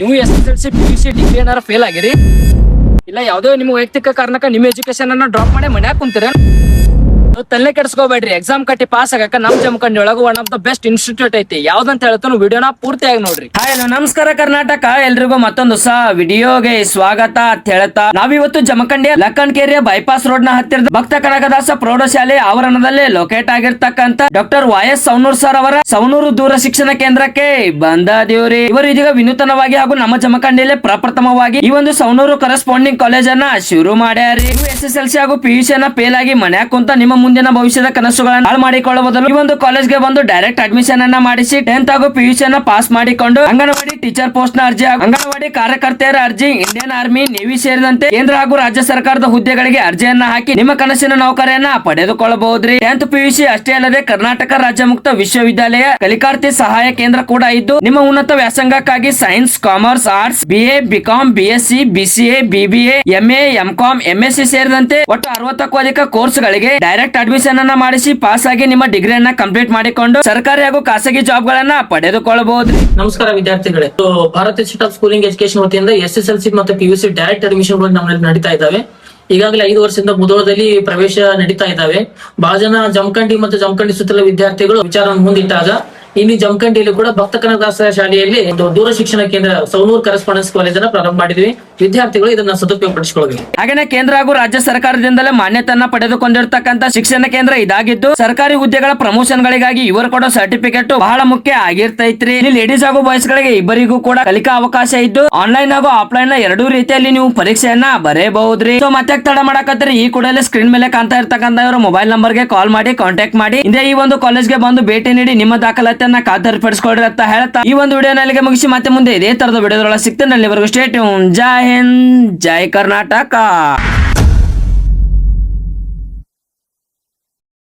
ನೀವು SSLC PUC degree ಏನಾರ fail ಆಗಿರಿ ಇಲ್ಲ ಯಾವುದೋ ನಿಮ್ಮ ವೈಯಕ್ತಿಕ ಕಾರಣಕ್ಕ ನಿಮ್ಮ ಎಜುಕೇಶನ್ ಅನ್ನ ಡ್ರಾಪ್ ಮಾಡಿ ಮನ್ಯಾಗ ಕುಂತೀರ ತಲೆ ಕೆಡಿಸ್ಕೋಬೇಡ್ರಿ. ಎಕ್ಸಾಮ್ ಕಟ್ಟಿ ಪಾಸ್ ಆಗಕ ನಮ್ ಜಮಖಂಡಿ ಒಳಗ one of the best institute ಐತಿ. ಯಾವ್ದಂತ ಹೇಳ್ತಾನು ವಿಡಿಯೋನ ಪೂರ್ತಿಯಾಗಿ ನೋಡ್ರಿ. ಹಾಯ್ ಹಲೋ ನಮಸ್ಕಾರ ಕರ್ನಾಟಕ, ಎಲ್ರಿಗೂ ಮತ್ತೊಂದು ಹೊಸ ವಿಡಿಯೋಗೆ ಸ್ವಾಗತ ಅಂತ ಹೇಳ್ತಾ ನಾವಿವತ್ತು ಜಮಖಂಡಿಯ ಲಕ್ಕನ್ಕೇರಿಯ ಬೈಪಾಸ್ ರೋಡ್ ನ ಹತ್ತಿರದ ಭಕ್ತ ಕನಕದಾಸ ಪ್ರೌಢಶಾಲೆ ಆವರಣದಲ್ಲಿ ಲೊಕೇಟ್ ಆಗಿರ್ತಕ್ಕಂತ ಡಾಕ್ಟರ್ YS ಸವನೂರ್ ಸರ್ ಅವರ ಸವನೂರು ದೂರ ಶಿಕ್ಷಣ ಕೇಂದ್ರಕ್ಕೆ ಬಂದದೇವ್ರಿ. ಇವರು ಇದೀಗ ವಿನೂತನವಾಗಿ ಹಾಗೂ ನಮ್ಮ ಜಮಖಂಡಿಯಲ್ಲಿ ಪ್ರಪ್ರಥಮವಾಗಿ ಈ ಒಂದು ಸವನೂರು ಕರೆಸ್ಪಾಂಡಿಂಗ್ ಕಾಲೇಜ್ ಅನ್ನ ಶುರು ಮಾಡ್ಯಾರಿ. SSLC ಹಾಗೂ PUC ಅನ್ನ ಫೇಲ್ ಆಗಿ ಮನ್ಯಾಗ ಕುಂತ ನಿಮ್ಮ ಮುಂದಿನ ಭವಿಷ್ಯದ ಕನಸುಗಳನ್ನು ಹಾಳು ಮಾಡಿಕೊಳ್ಳುವ ಬದಲು ಈ ಒಂದು ಕಾಲೇಜ್ಗೆ ಬಂದು ಡೈರೆಕ್ಟ್ ಅಡ್ಮಿಷನ್ ಅನ್ನ ಮಾಡಿಸಿ 10th ಹಾಗೂ PUC ಅನ್ನ ಪಾಸ್ ಮಾಡಿಕೊಂಡು ಅಂಗನವಾಡಿ ಟೀಚರ್ ಪೋಸ್ಟ್ ನ ಅರ್ಜಿ, ಅಂಗನವಾಡಿ ಕಾರ್ಯಕರ್ತೆಯರ ಅರ್ಜಿ, ಇಂಡಿಯನ್ ಆರ್ಮಿ, ನೇವಿ ಸೇರಿದಂತೆ ಕೇಂದ್ರ ಹಾಗೂ ರಾಜ್ಯ ಸರ್ಕಾರದ ಹುದ್ದೆಗಳಿಗೆ ಅರ್ಜಿಯನ್ನ ಹಾಕಿ ನಿಮ್ಮ ಕನಸಿನ ನೌಕರಿಯನ್ನ ಪಡೆದುಕೊಳ್ಳಬಹುದ್ರಿ. 10th PUC ಅಷ್ಟೇ ಅಲ್ಲದೆ ಕರ್ನಾಟಕ ರಾಜ್ಯ ಮುಕ್ತ ವಿಶ್ವವಿದ್ಯಾಲಯ ಕಲಿಕಾರ್ಥಿ ಸಹಾಯ ಕೇಂದ್ರ ಕೂಡ ಇದ್ದು ನಿಮ್ಮ ಉನ್ನತ ವ್ಯಾಸಂಗಕ್ಕಾಗಿ science, commerce, arts, BA, BCom, BSc, BCA, BBA, MA, MCom, MSc ಸೇರಿದಂತೆ ಒಟ್ಟು 60ಕ್ಕೂ ಅಧಿಕ ಕೋರ್ಸ್ ಗಳಿಗೆ ಡೈರೆಕ್ಟ್ ಅಡ್ಮಿಷನ್ ಅನ್ನ ಮಾಡಿಸಿ ಪಾಸ್ ಆಗಿ ನಿಮ್ಮ ಡಿಗ್ರಿಯನ್ನ ಕಂಪ್ಲೀಟ್ ಮಾಡಿಕೊಂಡು ಸರ್ಕಾರಿ ಹಾಗೂ ಖಾಸಗಿ ಜಾಬ್ ಗಳನ್ನ ಪಡೆದುಕೊಳ್ಳಬಹುದು. ನಮಸ್ಕಾರ ವಿದ್ಯಾರ್ಥಿಗಳೇ, Bharat institute of schooling education ವತಿಯಿಂದ SSLC ಮತ್ತು PUC ಡೈರೆಕ್ಟ್ ಅಡ್ಮಿಷನ್ ನಮ್ಮಲ್ಲಿ ನಡೀತಾ ಇದ್ದಾವೆ. ಈಗಾಗಲೇ 5 ವರ್ಷದಿಂದ ಮುಧೋಳದಲ್ಲಿ ಪ್ರವೇಶ ನಡೀತಾ ಇದ್ದಾವೆ. ಬಹಳ ಜನ ಜಮಖಂಡಿ ಮತ್ತು ಜಮಖಂಡಿ ಸುತ್ತಲ ವಿದ್ಯಾರ್ಥಿಗಳು ವಿಚಾರವನ್ನು ಮುಂದಿಟ್ಟಾಗ ಇಲ್ಲಿ ಜಮಖಂಡಿಯಲ್ಲಿ ಕೂಡ ಭಕ್ತ ಕನಕದಾಸ ಶಾಲೆಯಲ್ಲಿ ಒಂದು ದೂರ ಶಿಕ್ಷಣ ಕೇಂದ್ರ ಸವನೂರ್ ಕರೆಸ್ಪಾಂಡೆನ್ಸ್ ಕಾಲೇಜ್ ಅನ್ನ ಪ್ರಾರಂಭ ಮಾಡಿದ್ವಿ. ವಿದ್ಯಾರ್ಥಿಗಳು ಇದನ್ನ ಸದುಪಯೋಗ ಪಡಿಸಿಕೊಳ್ಳಬೇಕು. ಹಾಗೆ ಕೇಂದ್ರ ಹಾಗೂ ರಾಜ್ಯ ಸರ್ಕಾರದಿಂದಲೇ ಮಾನ್ಯತೆಯನ್ನ ಪಡೆದುಕೊಂಡಿರ್ತಕ್ಕಂಥ ಶಿಕ್ಷಣ ಕೇಂದ್ರ ಇದಾಗಿದ್ದು ಸರ್ಕಾರಿ ಹುದ್ದೆಗಳ ಪ್ರಮೋಷನ್ ಗಳಿಗಾಗಿ ಇವರು ಕೊಡೋ ಸರ್ಟಿಫಿಕೇಟ್ ಬಹಳ ಮುಖ್ಯ ಆಗಿರ್ತೈತ್ರಿ. ಇಲ್ಲಿ ಲೇಡೀಸ್ ಹಾಗೂ ಬಾಯ್ಸ್ ಗಳಿಗೆ ಇಬ್ಬರಿಗೂ ಕೂಡ ಕಲಿಕಾ ಅವಕಾಶ ಇದ್ದು ಆನ್ಲೈನ್ ಹಾಗೂ ಆಫ್ಲೈನ್ ನ ಎರಡೂ ರೀತಿಯಲ್ಲಿ ನೀವು ಪರೀಕ್ಷೆಯನ್ನ ಬರೆಯಬಹುದ್ರಿ. ಸೊ ಮತ್ತೆ ತಡ ಮಾಡಕತ್ತೀರಿ, ಈ ಕೂಡಲೇ ಸ್ಕ್ರೀನ್ ಮೇಲೆ ಕಾಣ್ತಾ ಇರ್ತಕ್ಕಂಥ ಇವರ ಮೊಬೈಲ್ ನಂಬರ್ ಗೆ ಕಾಲ್ ಮಾಡಿ ಕಾಂಟ್ಯಾಕ್ಟ್ ಮಾಡಿ ಇಂದೇ ಈ ಒಂದು ಕಾಲೇಜ್ಗೆ ಬಂದು ಭೇಟಿ ನೀಡಿ ನಿಮ್ಮ ದಾಖಲಾತಿಯನ್ನ ಖಾತರಿಪಡಿಸಿಕೊಳ್ಳಿ ಅಂತ ಹೇಳ್ತಾ ಈ ಒಂದು ವಿಡಿಯೋನಲ್ಲಿಗೆ ಮುಗಿಸಿ ಮತ್ತೆ ಮುಂದೆ ಇದೇ ತರದ ವಿಡಿಯೋದೊಳಗೆ ಸಿಗ್ತೇನೆ. ಅಲ್ಲಿವರೆಗೂ ಸ್ಟೇ ಟ್ಯೂನ್. ಜೈ ಹಿಂದ್, ಜೈ ಕರ್ನಾಟಕ.